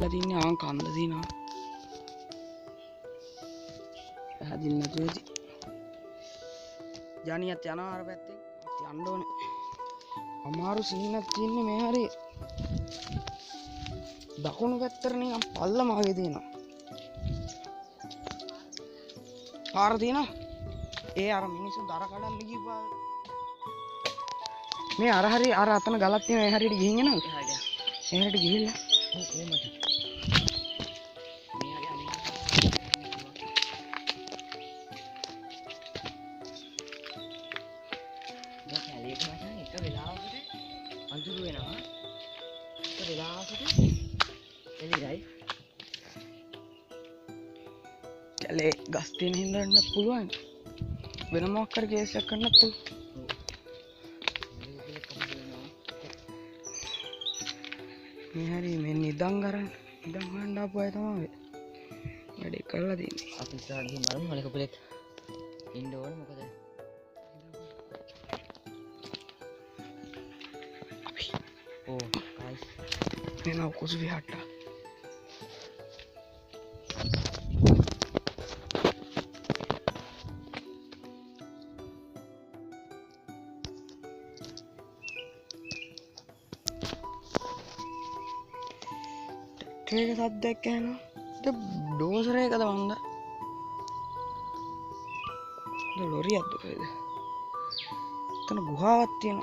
ගිහිල්ලා තින්නේ ආන් කන්ද දිනවා. පැහැදිලි නැතුව ඇති. ජානියත් යනවා අර පැත්තෙන්. අපි යන්න ඕනේ. අමාරු සීනක් තියෙන්නේ මේ හරිය. දකුණු පැත්තට නිකන් පල්ලම වගේ තියෙනවා. පාර තියෙනවා. ඒ අර මිනිස්සු දර කඩන්න ගිහපුවා. මේ අර හරිය අර අතන ගලක් තියෙනවා. ඒ හරියට ගිහින් එනවද? ඒ හරියට ගිහිල්ලා. ඕ මචං. අඳුර වෙනවා. ඒක වෙලාවකට එළිරයි. කැලේ ගස් තියෙන හින්දා වෙන්නත් පුළුවන්. වෙන මොකක් කර කේස් එකක් කරන්නත් පුළුවන්. මේ හරි මේ නිදන් ගන්න. නිදන් හොයන්න ආපු අය තමයි. වැඩේ කරලා තියෙන්නේ. අපි ඉස්සරහට ගිහින් බලමු මලක පුලෙක් ඉන්න ඕනේ මොකද? Oh, guys. Ini nak aku sudah ada. Kayak sadde kan? Itu dosa ya kata banda. Itu lori atau kayak? Itu guhawat ya.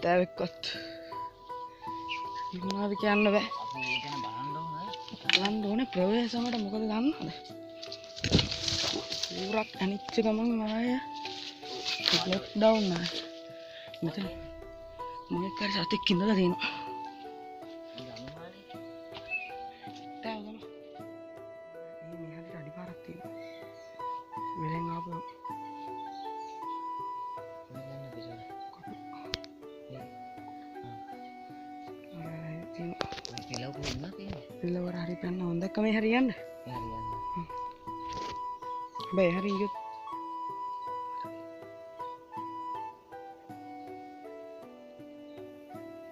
Tevekot. Gimana කියන්න බෑ. අපි ඒක ගැන බලන්න ඕන. බලන්න ඕනේ ප්‍රවේශමට මොකද ගන්නවද? ඌරක් අනිච්ච ගමන් මාය ලොක් ඩවුන් නා. මෙතන මොකක් හරි සතෙක් ඉඳලා තියෙනවා. තෑවගම. මේ හරියට අඩිපාරක් තියෙනවා. වෙලෙන් ආපු Pilawar hari penna onda kami harian deh. Harian. Bay hari yuk.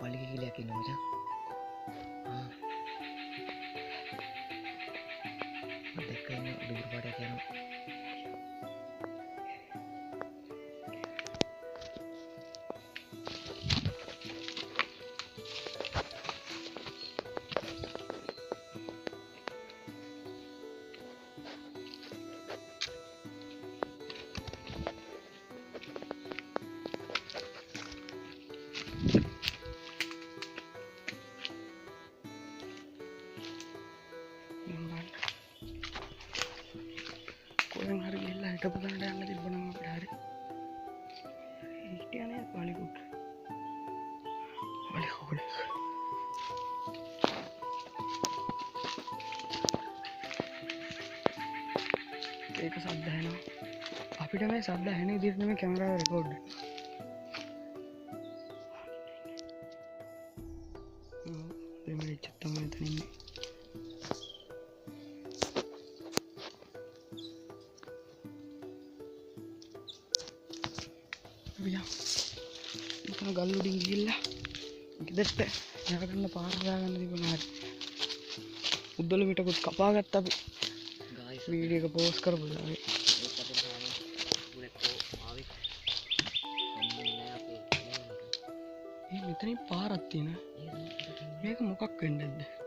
Balik lagi lihat ini aja. Ada kayaknya udah berpada kan. Yang hari gila itu bukan ada yang lebih benang apa hari ini aneh balik ඒක සද්ද ඇහෙනවා අපිට මේ සද්ද ඇහෙන විදිහට නෙමෙයි කැමරාව record දෙමළ චත්තම මෙතන ඉන්නේ Biar, kita galu dingin lah. Kita stay, ya kan parah kan di benar. Udah lebih takut kapagat tapi video ke post kar boleh. Ini mitri parah tina. Mereka muka kendel deh.